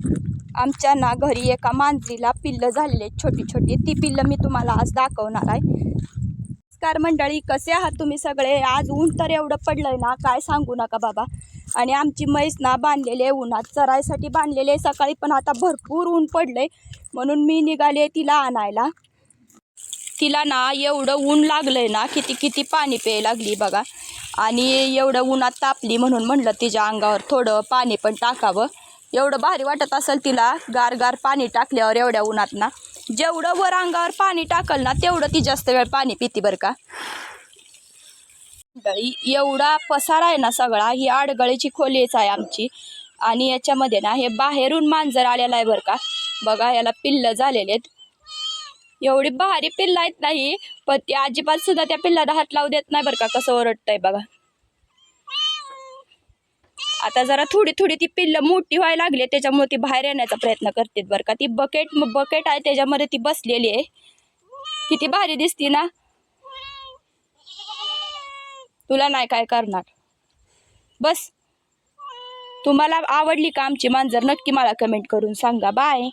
आमच्या ना घरी एका मांजरीला पिल्लं झालेले छोटी छोटी, ती पिल्लं मी तुम्हाला आज दाखवणार आहे। नमस्कार मंडळी, कसे आहात तुम्ही सगळे? आज ऊन तर एवढं पडलंय ना, काय सांगू नका बाबा। आणि आमची म्हैस ना बांधलेले उन्हात चरायसाठी बांधलेले, सकाळी पण आता भरपूर ऊन पडलंय म्हणून मी निघाले तिला आणायला। तिला ना एवढं ऊन लागलंय ना, किती किती पाणी प्यायला लागली बघा। आणि एवढं उन्हात तापली म्हणून म्हणलं तिच्या अंगावर थोडं पाणी पण टाकावं। एवढं भारी वाटत असेल तिला गार गार पाणी टाकल्यावर एवढ्या उन्हात ना। जेवढं वर अंगावर पाणी टाकल ना तेवढं ती जास्त वेळ पाणी पिती बरं का। एवढा पसारा आहे ना सगळा, ही आडगळीची खोलीच आहे आमची। आणि याच्यामध्ये ना हे बाहेरून मांजर आलेला आहे बरं का। बघा याला पिल्लं झालेले आहेत, एवढी भारी पिल्लं आहेत नाही, पण ती अजिबात सुद्धा त्या पिल्लाला हात लावू देत नाही बरं का। कसं ओरडतंय बघा। आता जरा थोडी थोडी ती पिल्लं मोठी व्हायला लागली, त्याच्यामुळे ती बाहेर येण्याचा प्रयत्न करते बरं का। ती बकेट आहे त्याच्यामध्ये ती बसलेली आहे, किती भारी दिसती ना। तुला नाही काय करणार, बस। तुम्हाला आवडली का आमची मांजर? नक्की मला कमेंट करून सांगा। बाय।